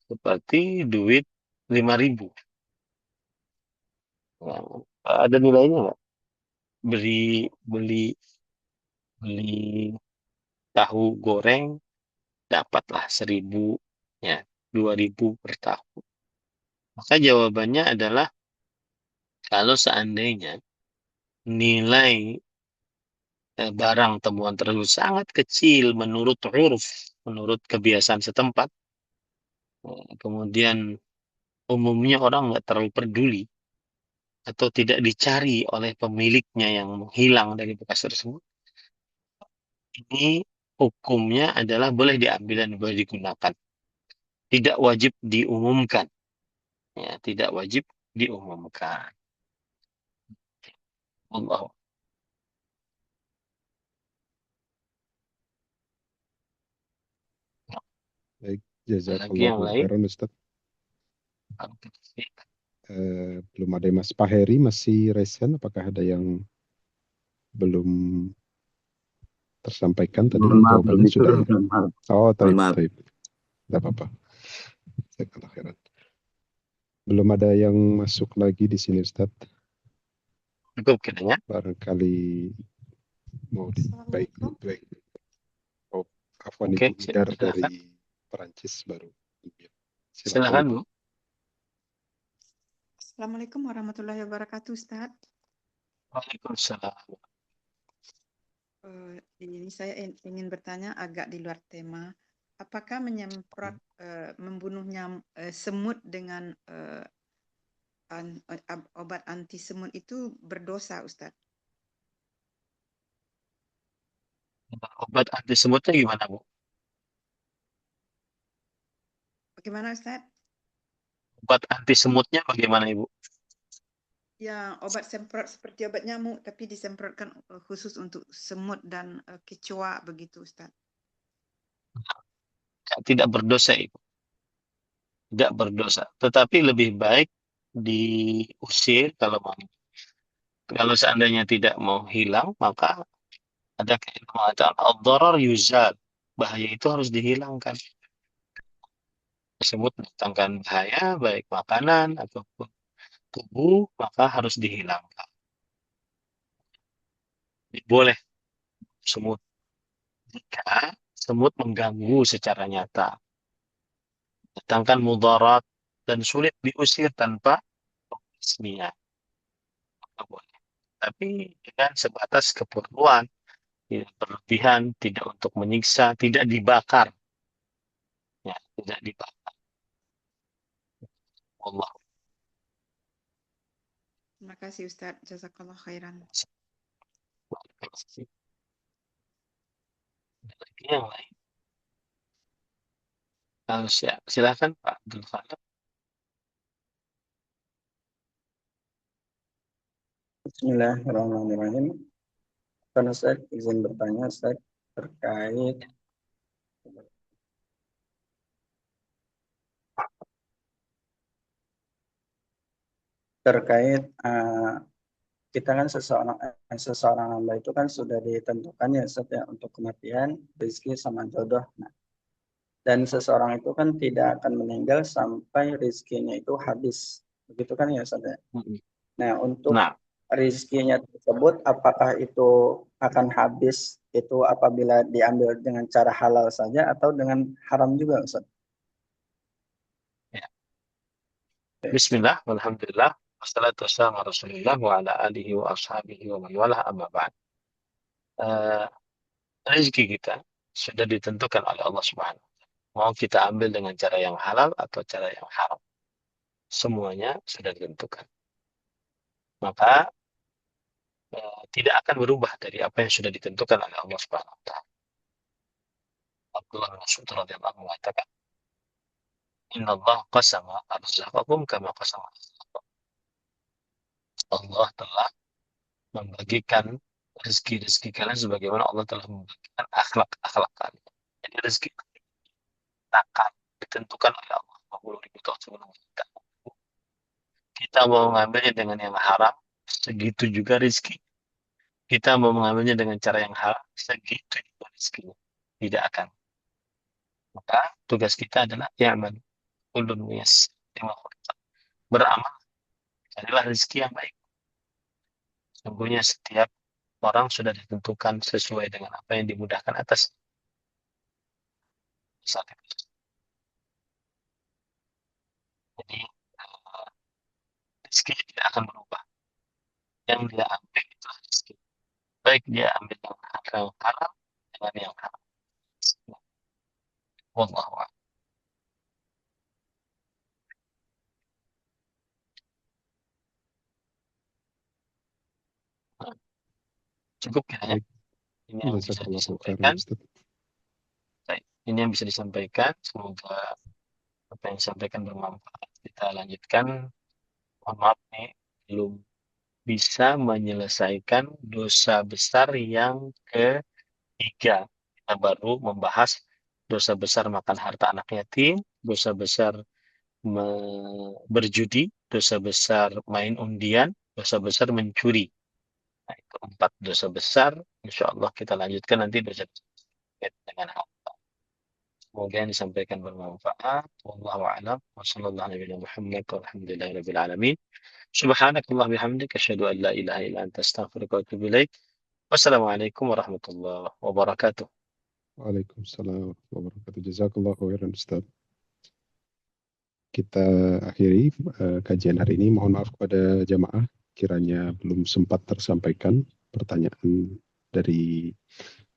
Seperti duit 5.000. Nah, ada nilainya nggak? beli beli beli tahu goreng, dapatlah 1.000, ya 2.000 per tahu. Maka jawabannya adalah kalau seandainya nilai barang temuan tersebut sangat kecil menurut uruf, menurut kebiasaan setempat, kemudian umumnya orang nggak terlalu peduli atau tidak dicari oleh pemiliknya yang menghilang dari bekas tersebut, ini hukumnya adalah boleh diambil dan boleh digunakan. Tidak wajib diumumkan. Ya, tidak wajib diumumkan. Allah. Baik, Lagi yang jazakallahu lain? khairan Ustaz. Belum ada Mas Pak Heri masih resen, apakah ada yang belum tersampaikan tadi? Mohon maaf, Jawabannya belum sudah ya? mohon maaf. Oh, Mohon maaf. taib. Tidak apa-apa. Jazakallahu khairan. Belum ada yang masuk lagi di sini Ustaz. Cukup kiranya. Barangkali mau baik. Oh, Afwan Oke, Ibu Midar silakan. dari Perancis baru. Silakan, Bu. Assalamualaikum warahmatullahi wabarakatuh, Ustaz. Waalaikumsalam. Ini saya ingin bertanya agak di luar tema. Apakah menyemprot membunuh semut dengan obat anti semut itu berdosa, Ustaz? Obat anti semutnya gimana, Bu? Bagaimana, Ustaz? Obat anti semutnya bagaimana, Ibu? Ya, obat semprot seperti obat nyamuk, tapi disemprotkan khusus untuk semut dan kecoa begitu, Ustaz. Tidak berdosa, Ibu. Tidak berdosa. Tetapi lebih baik diusir kalau seandainya tidak mau hilang, maka ada kaidah mengatakan ad-darar yuzal. Bahaya itu harus dihilangkan. Tersebut mendatangkan bahaya baik makanan ataupun tubuh, maka harus dihilangkan. Boleh semut jika semut mengganggu secara nyata, datangkan mudarat dan sulit diusir tanpa pembasmian. Maka boleh. Tapi dengan sebatas keperluan, tidak berlebihan, tidak untuk menyiksa, tidak dibakar. Ya, tidak dibakar. Allah. Terima kasih, Ustaz. Jazakallah khairan. Ada lagi yang lain? Kalau silakan Pak Abdul Khalid. Bismillahirrahmanirrahim. Karena saya izin bertanya Ustaz terkait kita kan seseorang hamba itu kan sudah ditentukan ya Ustaz ya untuk kematian, rezeki sama jodoh. Nah, dan seseorang itu kan tidak akan meninggal sampai rezekinya itu habis. Begitu kan ya Ustaz ya? Nah, untuk rezekinya tersebut apakah itu akan habis itu apabila diambil dengan cara halal saja atau dengan haram juga Ustaz? Ya. Bismillah, alhamdulillah, wassalatu wassalamu ala Rasulillah wa ala alihi wa ashabihi wa man walah amma ba'd. Rezeki kita sudah ditentukan oleh Allah Subhanahu wa taala. Mau kita ambil dengan cara yang halal atau cara yang haram. Semuanya sudah ditentukan. Maka tidak akan berubah dari apa yang sudah ditentukan oleh Allah Subhanahu wa taala. Abdullah bin Mas'ud radhiyallahu anhu mengatakan, "Inna Allah qasama arzaqakum kama qasama arzaqakum." Allah telah membagikan rezeki-rezeki kalian sebagaimana Allah telah membagikan akhlak-akhlak kalian. Jadi rezeki akan ditentukan oleh Allah 50.000 tahun sebelum kita. Kita mau mengambilnya dengan yang haram, segitu juga rezeki. Kita mau mengambilnya dengan cara yang halal, segitu juga rezekinya. Tidak akan. Maka tugas kita adalah ya'mal kullun muyassar lima khuliqa. Beramal, carilah rezeki yang baik. Sungguhnya setiap orang sudah ditentukan sesuai dengan apa yang dimudahkan atas saat itu. Jadi rezeki tidak akan berubah. Yang dia ambil itu rezeki. Baik dia ambil yang halal dengan yang haram. Wallahu a'lam. Cukup kiranya. Baik, Ini yang bisa jazakallahu khairan disampaikan. Ustaz. Baik, ini yang bisa disampaikan. Semoga apa yang disampaikan bermanfaat. Kita lanjutkan. Mohon maaf nih, belum bisa menyelesaikan dosa besar yang ketiga. Kita baru membahas dosa besar makan harta anak yatim, dosa besar berjudi, dosa besar main undian, dosa besar mencuri. Nah, itu 4 dosa besar. Insya Allah kita lanjutkan nanti dosa dengan harta. Semoga yang disampaikan bermanfaat. Wallahu a'lam. Wassallallahu ala Muhammad walhamdulillahirabbil alamin. Subhanakallah bihamdik asyhadu an la ilaha illa anta astaghfiruka wa atubu ilaik. Wassalamualaikum warahmatullahi wabarakatuh. Waalaikumsalam warahmatullahi wabarakatuh. Jazakallahu khairan Ustaz. Kita akhiri kajian hari ini. Mohon maaf kepada jamaah kiranya belum sempat tersampaikan pertanyaan dari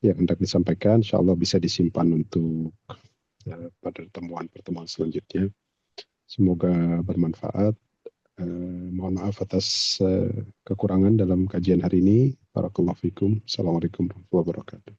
yang hendak disampaikan. Insya Allah bisa disimpan untuk pada pertemuan selanjutnya. Semoga bermanfaat. Mohon maaf atas kekurangan dalam kajian hari ini. Barakallahu fikum. Assalamualaikum warahmatullahi wabarakatuh.